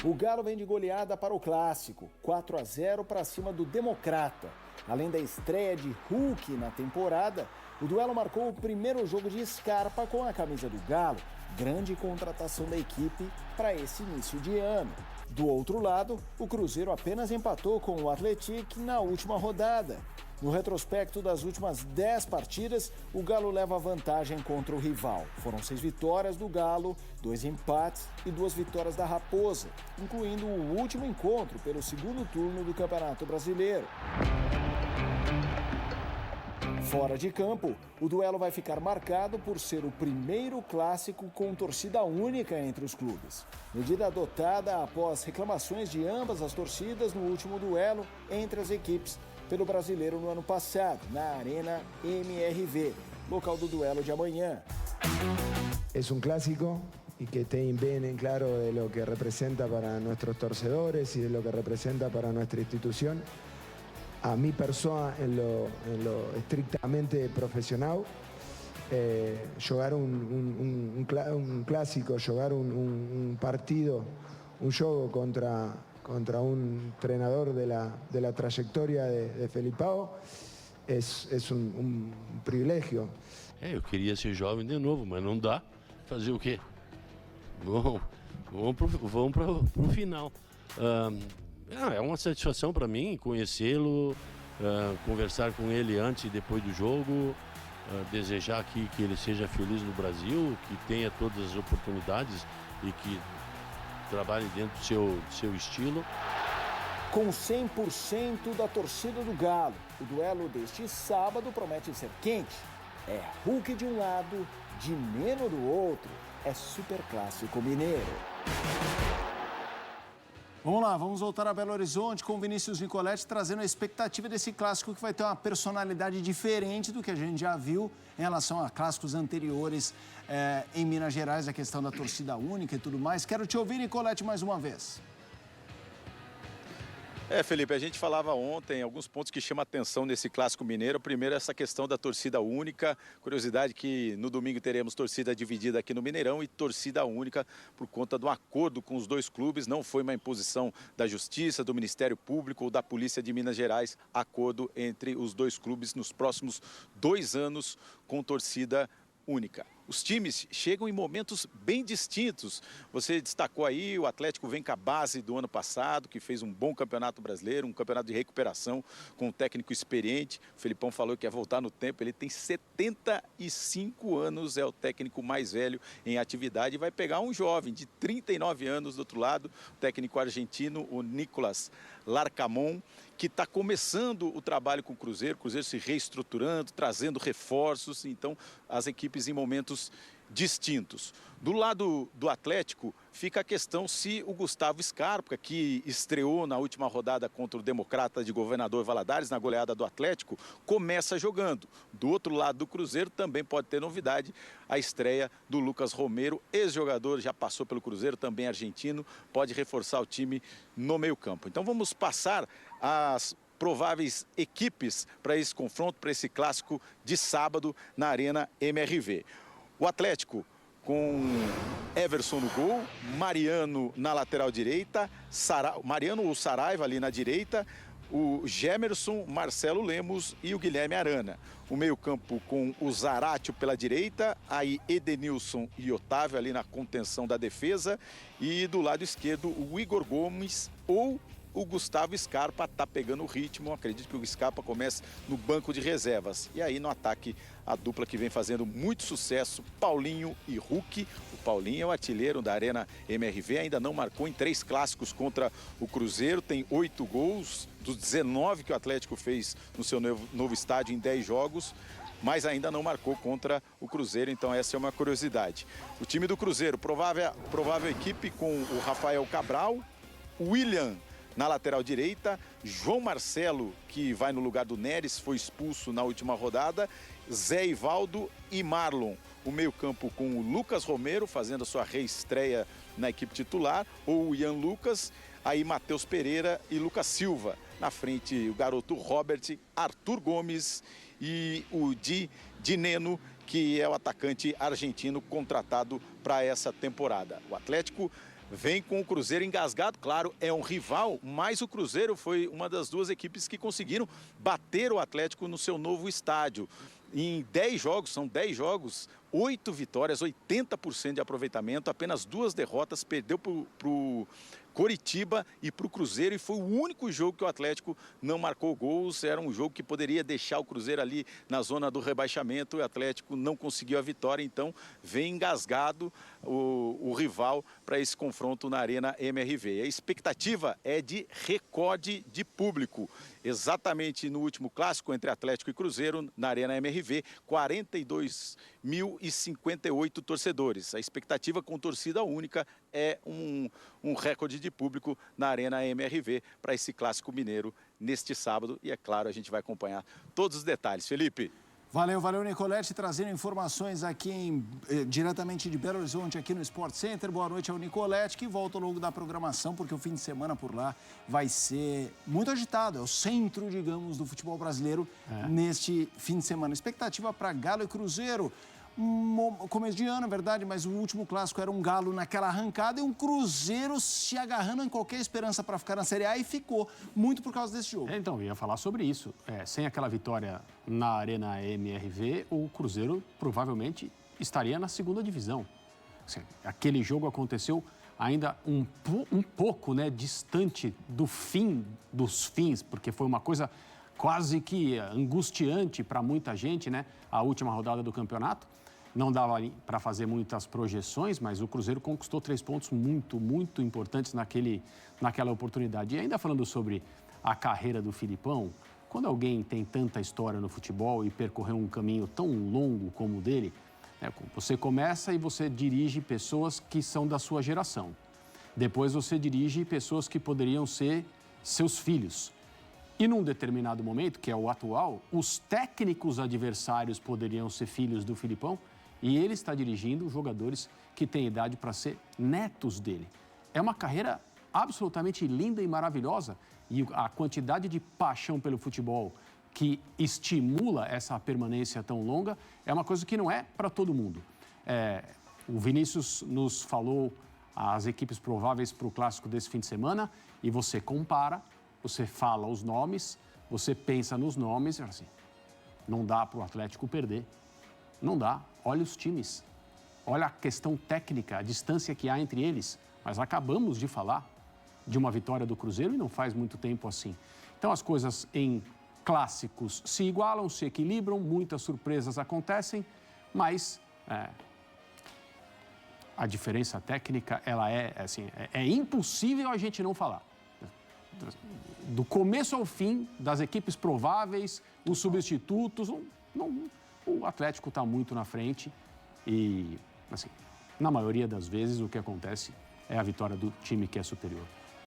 O Galo vem de goleada para o Clássico, 4-0 para cima do Democrata. Além da estreia de Hulk na temporada, o duelo marcou o primeiro jogo de Scarpa com a camisa do Galo, grande contratação da equipe para esse início de ano. Do outro lado, o Cruzeiro apenas empatou com o Atlético na última rodada. No retrospecto das últimas 10 partidas, o Galo leva vantagem contra o rival. Foram 6 vitórias do Galo, 2 empates e 2 vitórias da Raposa, incluindo o último encontro pelo segundo turno do Campeonato Brasileiro. Fora de campo, o duelo vai ficar marcado por ser o primeiro clássico com torcida única entre os clubes. Medida adotada após reclamações de ambas as torcidas no último duelo entre as equipes pelo Brasileiro no ano passado, na Arena MRV, local do duelo de amanhã. É um clássico y que estén bien en claro de lo que representa para nuestros torcedores y de lo que representa para nuestra institución. A mi persona, en lo estrictamente profesional, jugar un clásico, jugar un partido, un juego contra un entrenador de la trayectoria de Felipao es un privilegio. Eu queria ser jovem de novo, mas não dá. Fazer o quê? Vamos pro final. É uma satisfação para mim conhecê-lo, conversar com ele antes e depois do jogo, desejar que ele seja feliz no Brasil, que tenha todas as oportunidades e que trabalhe dentro do seu estilo. Com 100% da torcida do Galo, o duelo deste sábado promete ser quente. É Hulk de um lado, Dineno do outro. É super clássico mineiro. Vamos lá, vamos voltar a Belo Horizonte com o Vinícius Nicoletti trazendo a expectativa desse clássico que vai ter uma personalidade diferente do que a gente já viu em relação a clássicos anteriores em Minas Gerais, a questão da torcida única e tudo mais. Quero te ouvir, Nicoletti, mais uma vez. Felipe, a gente falava ontem alguns pontos que chamam a atenção nesse clássico mineiro. Primeiro, essa questão da torcida única. Curiosidade que no domingo teremos torcida dividida aqui no Mineirão e torcida única por conta do acordo com os dois clubes. Não foi uma imposição da Justiça, do Ministério Público ou da Polícia de Minas Gerais. Acordo entre os dois clubes nos próximos 2 anos com torcida única. Os times chegam em momentos bem distintos. Você destacou aí, o Atlético vem com a base do ano passado, que fez um bom campeonato brasileiro, um campeonato de recuperação com um técnico experiente. O Felipão falou que ia voltar no tempo, ele tem 75 anos, é o técnico mais velho em atividade e vai pegar um jovem de 39 anos do outro lado, o técnico argentino, o Nicolás Larcamón, que está começando o trabalho com o Cruzeiro se reestruturando, trazendo reforços, então as equipes em momentos distintos. Do lado do Atlético, fica a questão se o Gustavo Scarpa, que estreou na última rodada contra o Democrata de Governador Valadares, na goleada do Atlético, começa jogando. Do outro lado do Cruzeiro também pode ter novidade, a estreia do Lucas Romero, ex-jogador, já passou pelo Cruzeiro, também argentino, pode reforçar o time no meio-campo. Então vamos passar as prováveis equipes para esse confronto, para esse clássico de sábado na Arena MRV. O Atlético com Everson no gol, Mariano na lateral direita, Mariano ou Saraiva ali na direita, o Gemerson, Marcelo Lemos e o Guilherme Arana. O meio-campo com o Zaratio pela direita, aí Edenilson e Otávio ali na contenção da defesa e do lado esquerdo o Igor Gomes ou o Gustavo Scarpa está pegando o ritmo. Acredito que o Scarpa comece no banco de reservas. E aí no ataque a dupla que vem fazendo muito sucesso, Paulinho e Hulk. O Paulinho é o artilheiro da Arena MRV, ainda não marcou em 3 clássicos contra o Cruzeiro, tem 8 gols dos 19 que o Atlético fez no seu novo estádio em 10 jogos. Mas ainda não marcou contra o Cruzeiro, então essa é uma curiosidade. O time do Cruzeiro, provável equipe com o Rafael Cabral, o William na lateral direita, João Marcelo, que vai no lugar do Neres, foi expulso na última rodada, Zé Ivaldo e Marlon. O meio-campo com o Lucas Romero, fazendo a sua reestreia na equipe titular, ou o Ian Lucas, aí Matheus Pereira e Lucas Silva. Na frente, o garoto Robert, Arthur Gomes e o Dineno, que é o atacante argentino contratado para essa temporada. O Atlético Vem com o Cruzeiro engasgado, claro, é um rival, mas o Cruzeiro foi uma das duas equipes que conseguiram bater o Atlético no seu novo estádio. Em 10 jogos, são 10 jogos, 8 vitórias, 80% de aproveitamento, apenas 2 derrotas, perdeu para o Coritiba e para o Cruzeiro, e foi o único jogo que o Atlético não marcou gols. Era um jogo que poderia deixar o Cruzeiro ali na zona do rebaixamento, o Atlético não conseguiu a vitória, então vem engasgado o rival para esse confronto na Arena MRV. A expectativa é de recorde de público. Exatamente no último clássico entre Atlético e Cruzeiro, na Arena MRV, 42.058 torcedores. A expectativa com torcida única é um recorde de público na Arena MRV para esse clássico mineiro neste sábado. E é claro, a gente vai acompanhar todos os detalhes. Felipe. Valeu, valeu, Nicolete, trazendo informações aqui diretamente de Belo Horizonte, aqui no Sport Center. Boa noite ao Nicolete, que volta ao longo da programação, porque o fim de semana por lá vai ser muito agitado. É o centro, digamos, do futebol brasileiro neste fim de semana. Expectativa para Galo e Cruzeiro. Começo de ano, é verdade, mas o último clássico era um Galo naquela arrancada e um Cruzeiro se agarrando em qualquer esperança para ficar na Série A, e ficou muito por causa desse jogo. Então, eu ia falar sobre isso. Sem aquela vitória na Arena MRV, o Cruzeiro provavelmente estaria na segunda divisão. Assim, aquele jogo aconteceu ainda um pouco, né, distante do fim dos fins, porque foi uma coisa quase que angustiante para muita gente, né, a última rodada do campeonato. Não dava para fazer muitas projeções, mas o Cruzeiro conquistou 3 pontos muito importantes naquela oportunidade. E ainda falando sobre a carreira do Filipão, quando alguém tem tanta história no futebol e percorreu um caminho tão longo como o dele, você começa e você dirige pessoas que são da sua geração. Depois você dirige pessoas que poderiam ser seus filhos. E num determinado momento, que é o atual, os técnicos adversários poderiam ser filhos do Filipão, e ele está dirigindo jogadores que têm idade para ser netos dele. É uma carreira absolutamente linda e maravilhosa, e a quantidade de paixão pelo futebol que estimula essa permanência tão longa é uma coisa que não é para todo mundo. O Vinícius nos falou as equipes prováveis para o clássico desse fim de semana, e você compara, você fala os nomes, você pensa nos nomes e assim, não dá para o Atlético perder. Não dá. Olha os times. Olha a questão técnica, a distância que há entre eles. Mas acabamos de falar de uma vitória do Cruzeiro e não faz muito tempo assim. Então as coisas em clássicos se igualam, se equilibram, muitas surpresas acontecem, mas a diferença técnica, ela é impossível a gente não falar. Do começo ao fim, das equipes prováveis, os substitutos, o Atlético está muito na frente e, assim, na maioria das vezes, o que acontece é a vitória do time que é superior.